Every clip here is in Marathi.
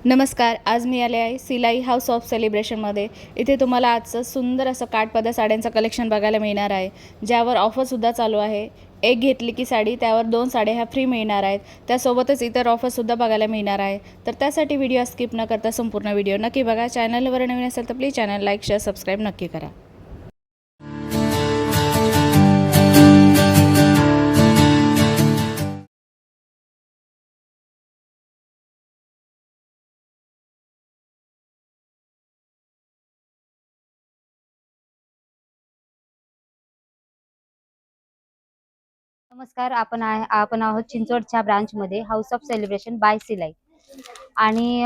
नमस्कार. आज मी आले आहे सिलाई हाऊस ऑफ सेलिब्रेशनमध्ये. इथे तुम्हाला आजचं सुंदर असं काठपदर साड्यांचं कलेक्शन बघायला मिळणार आहे, ज्यावर ऑफरसुद्धा चालू आहे. एक घेतली की साडी त्यावर 2 साड्या ह्या फ्री मिळणार आहेत. त्यासोबतच इतर ऑफरसुद्धा बघायला मिळणार आहे. तर त्यासाठी व्हिडिओ स्किप न करता संपूर्ण व्हिडिओ नक्की बघा. चॅनलवर नवीन असेल तर please channel like, share, subscribe नक्की करा. नमस्कार. आपण आहोत चिंचवडच्या ब्रांचमध्ये हाऊस ऑफ सेलिब्रेशन बाय सिलाई आणि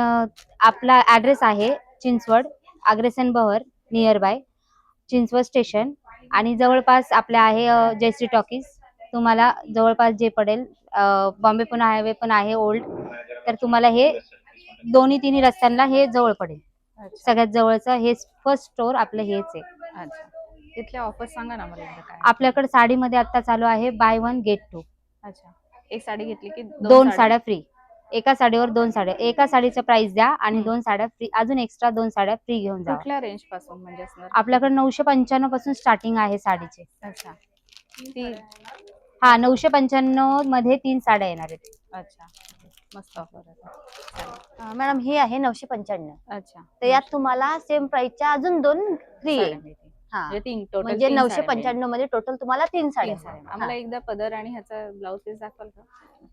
आपला ॲड्रेस आहे चिंचवड अग्रेसन बहर नियर बाय चिंचवड स्टेशन आणि जवळपास आपल्या आहे जयश्री टॉकीज. तुम्हाला जवळपास जे पडेल बॉम्बे पुणे हायवे पण आहे ओल्ड, तर तुम्हाला हे दोन्ही तिन्ही रस्त्यांना हे जवळ पडेल. सगळ्यात जवळचं हे फर्स्ट स्टोर आपलं हेच आहे. अच्छा, तिथल्या ऑफर सांगा ना मला एकदा काय. आपल्याकडे साडीमध्ये आता चालू आहे बाय 1 गेट 2. अच्छा, एक साडी घेतली की 2 साड्या फ्री. एका साडीवर 2 साड्या. एका साडीचं प्राइस द्या आणि 2 साड्या फ्री, अजून एक्स्ट्रा 2 साड्या फ्री घेऊन जा. कुठल्या रेंज पासून म्हणजे असणार? आपल्याकडे 995 पासून स्टार्टिंग आहे साडीचे. अच्छा, ती हा 995 मध्ये 3 साड्या येणार आहेत. अच्छा, मस्त ऑफर आहे. मॅडम हे आहे 995. अच्छा, तर यात तुम्हाला सेम प्राइसच्या अजून 2 फ्री आहे. हा म्हणजे तीन टोटल म्हणजे 995 मध्ये टोटल तुम्हाला 3 साड्या. आम्हाला एकदा पदर आणि ह्याचा ब्लाउज पीस दाखवाल का?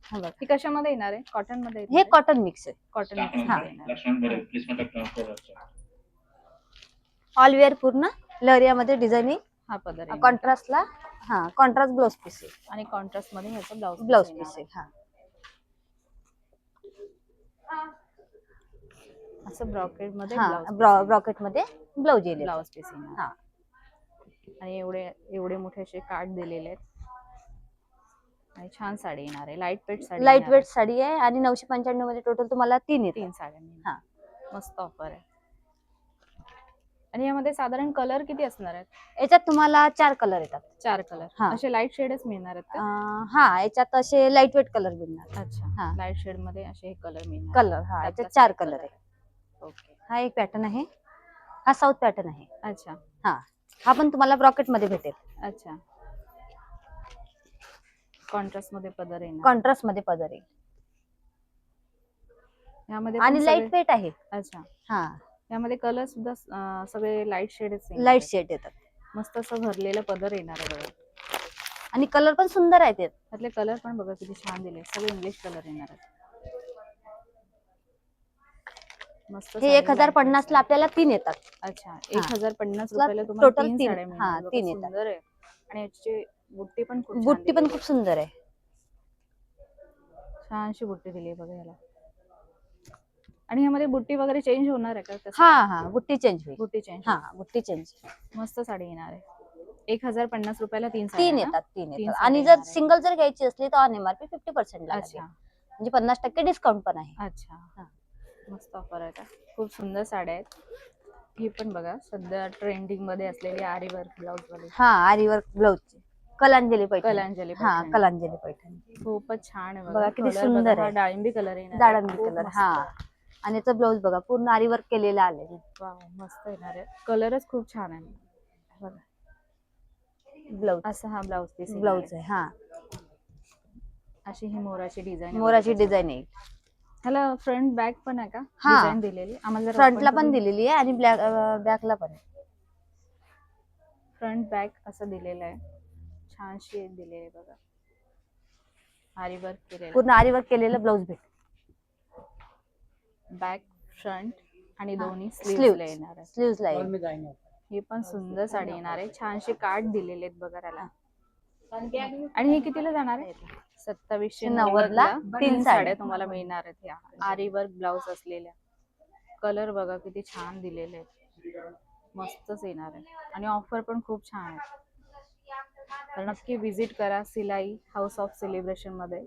हा बघा. ही कशामध्ये येणार आहे? कॉटन मध्ये हे कॉटन मिक्स आहे. कॉटन ऑल वेअर पूर्ण लहरियामध्ये डिझायनिंग. हा पदर आहे कॉन्ट्रास्टला कॉन्ट्रास्ट ब्लाउज पीस आहे आणि कॉन्ट्रास्ट मध्ये ह्याचा ब्लाउज पीस आहे. असं ब्रॉकेट मध्ये ब्रॉकेट मध्ये ब्लाउज येईल. ब्लाउज पीस येणार. आणि एवढे एवढे मोठे असे कार्ड दिलेले आहेत आणि छान साडी येणार आहे. लाईट वेट साडी आहे आणि 995 मध्ये टोटल तुम्हाला 3 साड्या. मस्त ऑफर आहे. आणि यामध्ये साधारण कलर किती असणार आहेत? याच्यात तुम्हाला 4 कलर येतात. 4 कलर असे लाईट शेडच मिळणार आहेत का? याच्यात असे लाईट वेट कलर मिळणार. अच्छा, लाईट शेड मध्ये असे कलर मिळणार. कलर याच्यात 4 कलर आहे. ओके, हा एक पॅटर्न आहे. हा साऊथ पॅटर्न आहे. अच्छा, हा पण तुम्हाला ब्रॉकेट मध्ये भेटेल. अच्छा, कॉन्ट्रास्ट मध्ये पदर येणार. कॉन्ट्रास्ट मध्ये पदर आहे यामध्ये आणि लाईट वेट आहे. अच्छा, यामध्ये कलर सुद्धा सगळे लाईट शेड येतात. मस्त असं भरलेलं पदर येणार आहे बघा. आणि कलर पण सुंदर आहेत. त्यातले कलर पण बघा किती छान दिले. सगळे इंग्लिश कलर येणार आहेत. मस्त. हे 1050 ला आपल्याला 3 येतात. अच्छा, 1050 रुपयाला तुम्हाला टोटल 3 साड्या मिळणार. 3 येतात. सुंदर आहे. आणि याची बुट्टी पण खूप सुंदर आहे. छानशी बुट्टी दिली आहे बघा याला. आणि यामध्ये बुट्टी वगैरे चेंज होणार आहे का? बुट्टी चेंज होईल. बुट्टी चेंज. मस्त साडी येणार आहे. 1050 रुपयाला 3 येतात. आणि जर सिंगल जर घ्यायची असली तर ऑन एमआरपी 50% लागेल. म्हणजे 50% डिस्काउंट पण आहे. अच्छा, मस्त ऑफर आहे का. खूप सुंदर साड्या आहेत. ही पण बघा सध्या ट्रेंडिंग मध्ये असलेली आरी वर्क ब्लाउज वाली. आरी वर्क ब्लाउज कलांजली कलांजली पैठणी खूपच छान आहे बघा किती सुंदर आहे. डाळिंबी कलर आहे. डाळिंबी कलर. आणि याचा ब्लाउज बघा पूर्ण आरी वर्क केलेला आले. मस्त येणार आहे. कलरच खूप छान आहे बघा. ब्लाउज असा हा ब्लाउज आहे. अशी ही मोराची डिझाईन आहे. ह्याला फ्रंट बॅक पण आहे का? डिझाईन दिलेली आम्हाला. फ्रंटला पण दिलेली आहे आणि बॅकला पण. फ्रंट बॅक असं दिलेलं आहे. छानशी दिलेली आहे बघा. आरी वर्क केलेलं, पूर्ण आरी वर्क केलेलं ब्लाउज भेट. बॅक, फ्रंट आणि दोन्ही स्लीव्हला येणार आहे. स्लीव्हला ही पण सुंदर साडी येणार आहे. छानशी कार्ड दिलेले आहेत बघा त्याला. आणि हे कितीला जाणार आहे? 2790 ला 3 साड्या तुम्हाला मिळणार आहेत. या आरी वर्क ब्लाउज असलेल्या. कलर बघा किती छान दिलेले आहेत. मस्तच येणार आहे. आणि ऑफर पण खूप छान आहे. तर नक्की विजिट करा सिलाई हाऊस ऑफ सेलिब्रेशन मध्ये.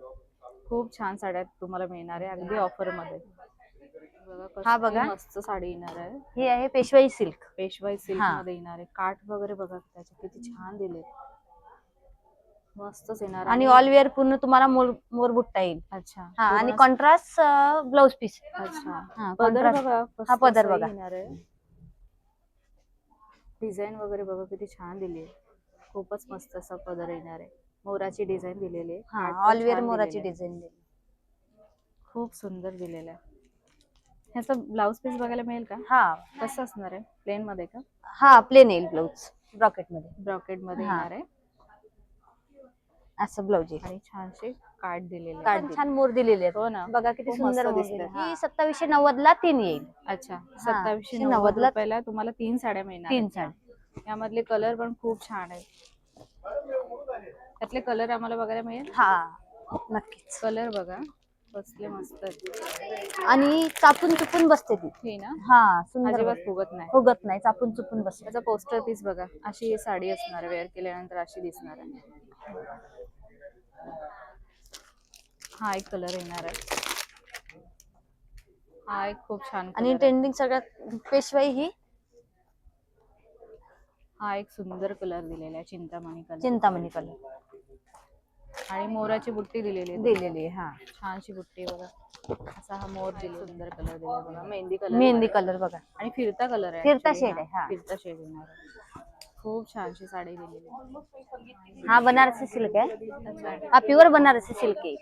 खूप छान साड्या तुम्हाला मिळणार आहे अगदी ऑफर मध्ये. बघा मस्त साडी येणार आहे. ही आहे पेशवाई सिल्क मध्ये येणार आहे. काठ वगैरे बघा त्याचे किती छान दिले. मस्तच येणार. आणि ऑल वेअर पूर्ण तुम्हाला मोर बुट्टा येईल. अच्छा हा आणि पूर्ण- कॉन्ट्रास्ट ब्लाउज पीस. अच्छा हा पदर contrast. बघा हा पदर कसं बघा. येणार आहे. डिझाईन वगैरे बघा किती छान दिली आहे. खूपच मस्त असा पदर येणार आहे. मोराची डिझाईन दिलेली आहे. हा Heart पण ऑल वेअर छान मोराची दिलेलं आहे. डिझाईन दिली. खूप सुंदर दिलेलं आहे. ह्याचा ब्लाउज पीस बघायला मिळेल का? हा कसं असणार आहे? प्लेन मध्ये का? हा प्लेन येईल ब्लाउज ब्रॉकेट मध्ये. ब्रॉकेट मध्ये हा. येणार आहे असं ब्लाउज येईल. आणि छानसे कार्ड दिलेले कार्ड आहे. छान मोर दिलेले आहेत. हो ना बघा किती खूप सुंदर मस्त मोर दिसतंय. दिले. ही 2790 ला 3 येईल. अच्छा 2790 2790 ला रुपयाला तुम्हाला 3 साड्या मिळणार 3 आहेत. साडी. यामधले कलर पण खूप छान आहेत. त्यातले कलर आम्हाला बघायला मिळेल. हा नक्कीच. कलर बघा कसले मस्त आहेत. आणि चापून चुपून बसते ती. हे ना हा सुंदर अजिबात बसते. फुगत नाही. फुगत नाही, चापून चुपून बसते. त्याचा पोस्टर पीस बघा. अशी ही साडी असणार आहे. वेअर केल्यानंतर अशी दिसणार आहे. हा एक कलर येणार आहे. हा एक खूप छान आणि कलर आहे. ट्रेंडिंग सगळ्यात पेशवाई ही हा एक सुंदर कलर दिलेला आहे. चिंतामणी कलर चिंतामणी कलर आणि मोराची बुट्टी दिलेली आहे. दिलेली आहे. हा छानशी बुट्टी आहे बघा. असा हा मोर दिलेला सुंदर कलर दिलेला बघा. मेहंदी कलर मेहंदी कलर बघा. आणि फिरता कलर आहे. फिरता actually शेड आहे. हा फिरता शेड येणार आहे. खूप छानशी साडी दिलेली आहे. हा बनारसी सिल्क आहे. अच्छा हा प्युअर बनारसी सिल्क आहे.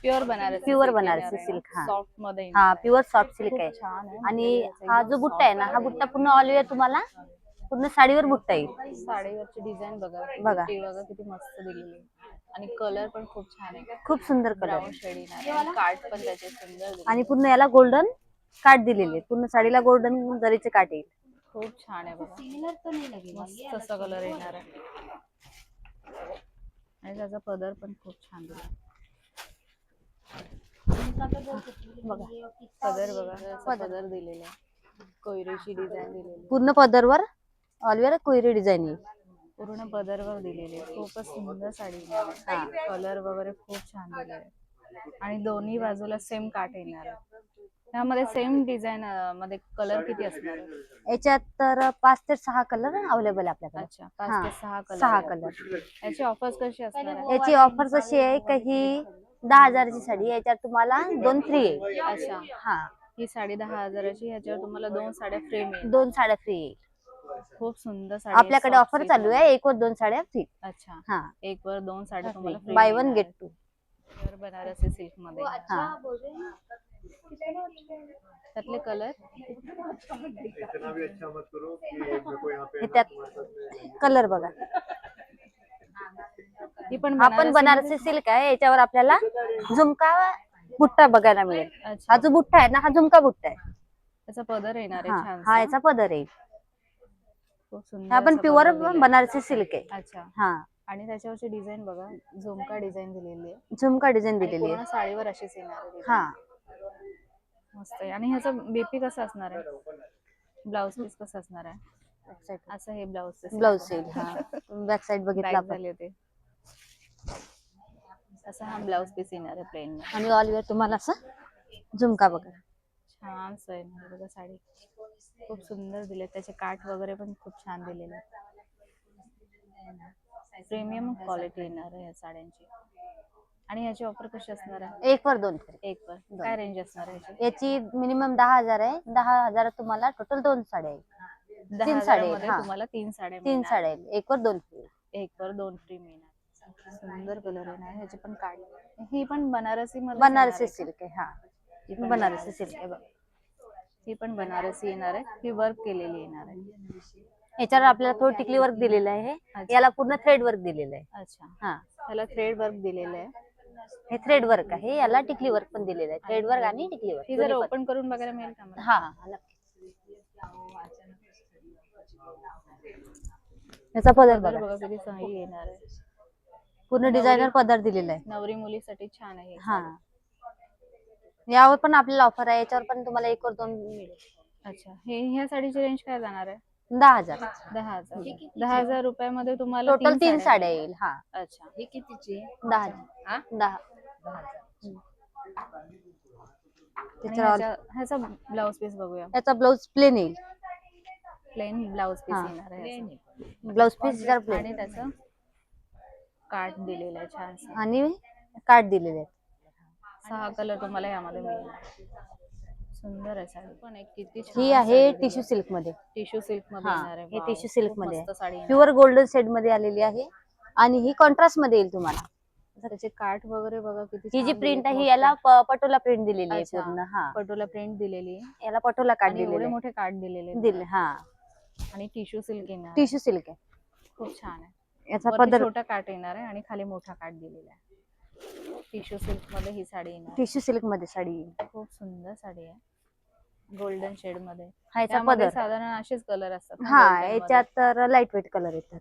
Pure Banarasi pure Banarasi silk. हा सॉफ्ट मध्ये हा येणार आहे. प्युअर सॉफ्ट सिल्क खूप आहे. छान आहे. आणि हा जो बुट्टा आहे ना, हा बुट्टा पूर्ण ऑल ओव्हर तुम्हाला पूर्ण साडीवर बुट्टा येईल. साडीवरची डिझाईन बघा. बघा. बुट्टी बघा किती मस्त दिलेली आहे. आणि कलर पण खूप छान आहे. खूप सुंदर कलर ब्राऊन शेड येणार आहे. कार्ड पण त्याचे सुंदर दिलेले आणि आहे. पूर्ण याला गोल्डन काट दिलेले आहे. पूर्ण साडीला गोल्डन जरीचे काट येईल. खूप छान आहे बघा. मस्त असा कलर येणार आहे. आणि त्याचा पदर पण खूप छान दिला. बघा पदर बघा. असा पदर दिलेला आहे. कोयरीची डिझाईन दिलेली आहे. पूर्ण पदरवर ऑल ओव्हर कोयरी डिझाईन येईल. पूर्ण पदरवर दिलेली आहे. खूपच सुंदर साडी येणार आहे. कलर वगैरे खूप छान दिले आहे. आणि दोन्ही बाजूला सेम काट येणार आहे. त्यामध्ये सेम डिझाईन मध्ये कलर किती असणार आहे? याच्यात तर 5 ते 6 कलर अवेलेबल आहे आपल्याकडे. अच्छा 5 हा, ते 6 कलर 6 आहे. कलर. याची ऑफर्स कशी असणार आहे? याची ऑफर कशी आहे का ही 10,000 ची साडी याच्यात तुम्हाला 2 फ्री येईल. अच्छा हा ही साडी 10,000ची. ह्याच्यावर तुम्हाला 2 साड्या फ्री मिळेल. 2 साड्या फ्री येईल. खूप सुंदर साडी आहे. आपल्याकडे soft ऑफर silk चालू मध्ये. आहे. 1 वर 2 साड्या फ्री. अच्छा हा 1 वर 2 साड्या तुम्हाला free buy 1 get 2. Pure Banarasi silk मध्ये. हा त्यातले कलर इतना भी अच्छा मत करो कि मेरे को यहाँ पे हे त्यात कलर बघा. ही पण हा पण बनारसी सिल्क आहे. याच्यावर आपल्याला झुमका बुट्टा बघायला मिळेल. अच्छा हा जो बुट्टा आहे ना, हा झुमका बुट्टा आहे. त्याचा पदर येणार आहे हा छान. हा याचा पदर येईल. खूप सुंदर हा पण असा प्युअर पदर दिलाय. बनारसी सिल्क आहे. अच्छा हा आणि त्याच्यावरची डिझाईन बघा. झुमका डिझाईन दिलेली आहे. झुमका डिझाईन आणि दिलेली पूर्ण आहे. साडीवर अशीच येणार आहे design. हा मस्त आहे. आणि ह्याचा बीपी कसा असणार आहे? ब्लाउज पीस कसं असणार आहे? असं हे ब्लाउज पीस. ब्लाउज येईल. हा बॅक साइड बघितला बॅक आपण. झाले होते. असा हा ब्लाउज पीस येणार आहे प्लेन मध्ये. आणि ऑल ओव्हर तुम्हाला असं झुमका बघा. छान येणार आहे बघा साडी. खूप सुंदर दिले. त्याचे काठ वगैरे पण खूप छान दिलेले आहेत. प्रीमियम क्वालिटी येणार आहे या साड्यांची. आणि याची ऑफर कशी असणार आहे? 1 वर 2 फ्री. 1 वर काय रेंज असणार आहे याची? याची मिनिमम 10,000 आहे. 10,000 तुम्हाला टोटल 2 साड्या येईल. 3 साड्या 10,000 येईल. मध्ये हा तुम्हाला 3 साड्या 3 मिळणार. साड्या येईल. 1 वर 2 फ्री. 1 वर 2 फ्री मिळणार. सुंदर कलर आहे. ह्याचे पण काढ. ही पण बनारसी मध्ये बनारसी सिल्क आहे. हा बनारसी सिल्क आहे बघा. ही पण बनारसी येणार आहे. ही वर्क केलेली येणार आहे. याच्यावर आपल्याला थोडं टिकली वर्क दिलेलं आहे. अच्छा. याला पूर्ण थ्रेड वर्क दिलेलं आहे. अच्छा हा त्याला थ्रेड वर्क दिलेलं आहे. हे थ्रेड वर्क आहे. याला टिकली वर्क पण दिलेलं आहे. थ्रेड वर्क आणि टिकली वर्क ही जर ओपन करून बघायला मिळेल का मला? हा नक्की. याचा पदर पदर बघा. बघा किती सही येणार आहे. पूर्ण डिझायनर पदर दिलेला आहे. नवरी मुलीसाठी छान आहे. हा यावर पण आपल्याला ऑफर आहे. याच्यावर पण तुम्हाला 1 वर 2 मिळेल. अच्छा ह्या साडीची रेंज काय जाणार आहे? 10,000 10,000. 10,000 रुपयामध्ये तुम्हाला टोटल 3 साड्या येईल. हा अच्छा ही कितीची? 10,000. 10 त्याच्यावर ह्याचा ब्लाउज पीस बघूया. याचा ब्लाउज प्लेन येईल. प्लेन ब्लाउज पीस हा. येणार आहे. ब्लाउज पीस जर प्लेन आणि त्याचं काठ दिलेला आहे छान. आणि काठ दिलेले आहेत. 6 कलर तुम्हाला यामध्ये मिळणार. सुंदर आहे साडी पण एक किती छान. ही आहे टिश्यू सिल्क मध्ये. टिश्यू सिल्क मध्ये हा, येणार आहे. हे वाव, टिश्यू सिल्क खूप मध्ये मस्त साडी येणार. प्युअर गोल्डन शेड मध्ये आलेली आहे आणि ही कॉन्ट्रास्ट मध्ये येईल तुम्हाला. त्याचे काठ वगैरे बघा किती ही जी छान प्रिंट दिलेत, आहे मस्त. याला पटोला प्रिंट दिलेली आहे अच्छा. पूर्ण. हा, पटोला प्रिंट दिलेली आहे याला पटोला काठ आणि एवढे दिलेले मोठे काठ दिलेले आहेत दिले. बघा. हा, आणि टिश्यू सिल्क येणार आहे. टिश्यू सिल्क आहे. खूप छान आहे. याचा वरती पदर छोटा काठ येणार आहे आणि खाली मोठा काठ दिलेला आहे. टिश्यू सिल्क मध्ये ही साडी येणार आहे. टिश्यू सिल्क मध्ये साडी येईल. खूप सुंदर साडी आहे. गोल्डन शेड मध्ये. हा, याचा त्यामध्ये पदर. साधारण असेच कलर असतात ना हा, golden मध्ये. याच्यात तर लाईट वेट कलर येतात.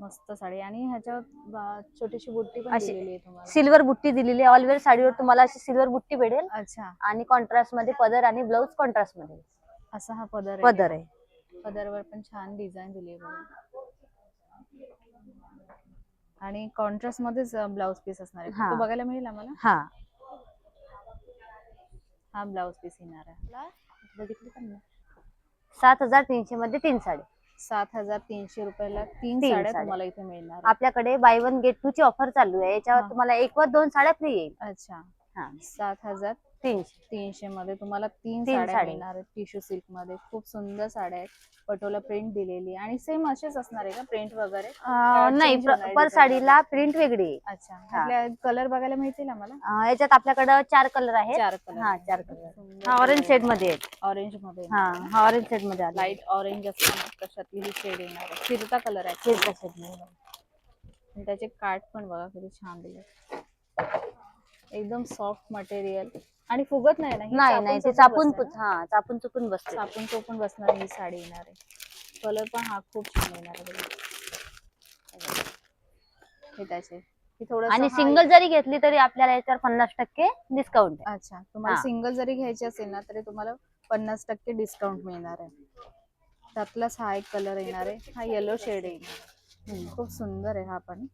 मस्त साडी आणि ह्याच्यावर छोटीशी बुट्टी पण अशी दिलेली आहे तुम्हाला. सिल्वर बुट्टी दिलेली आहे. ऑलवेज साडीवर तुम्हाला अशी सिल्वर बुट्टी भेटेल अच्छा, आणि कॉन्ट्रास्ट मध्ये पदर आणि ब्लाऊज कॉन्ट्रास्ट मध्ये असा हा पदर आहे. पदर आहे. पदरवर पण छान डिझाईन दिली आहे बघा. आणि कॉन्ट्रास्ट मध्येच ब्लाउज पीस असणार आहे. हा. तो बघायला मिळेल आम्हाला. हा, हा ब्लाउज पीस येणार आहे. बघितली का नाही? 7300 मध्ये 3 साडी. 7300 रुपयाला 3 तीन साड्या साड्या. तुम्हाला इथे मिळणार आहे. आपल्याकडे बाय 1 गेट 2 ची ऑफर चालू आहे. याच्यावर हा. तुम्हाला 1 वर 2 साड्या फ्री येईल. अच्छा, हा, 7300 300. मध्ये तुम्हाला 3 तीन साड्या साड्या. मिळणार आहेत. टिश्यू सिल्क मध्ये खूप सुंदर साड्या आहेत. पटोला प्रिंट दिलेली आहे. आणि सेम असेच असणार आहे का प्रिंट वगैरे? नाही, change होणार आहे पर design साडीला प्रिंट वेगळी आहे. अच्छा, आपल्या कलर बघायला मिळतील आम्हाला. याच्यात आपल्याकडे 4 कलर आहेत. 4 कलर. हा, 4 कलर. हा, ऑरेंज शेड मध्ये आहे. ऑरेंज मध्ये. हा, हा ऑरेंज शेड मध्ये आला. लाईट ऑरेंज असतात तशातली ही शेड येणार आहे. फिरता कलर आहे. शेडचा शेड मध्ये. आणि त्याचे काठ पण बघा किती छान दिले. एकदम सॉफ्ट मटेरियल आणि फुगत नाही ना. ही नाही, ते चापून चापून बसते ना? हा, चापून चुकून बसते. चापून चोपून बसणार ही साडी येणार आहे. कलर पण हा खूप छान येणार आहे बघा. हे त्याचे हे थोडंसं आणि हा- सिंगल जरी घेतली तरी आपल्याला याच्यावर 50% डिस्काउंट आहे. अच्छा, तुम्हाला हा. सिंगल जरी घ्यायची असेल ना तरी तुम्हाला 50% डिस्काउंट मिळणार आहे. त्यातलाच हा एक कलर येणार आहे. हा येलो शेड येणार आहे. खूप सुंदर आहे हा पण.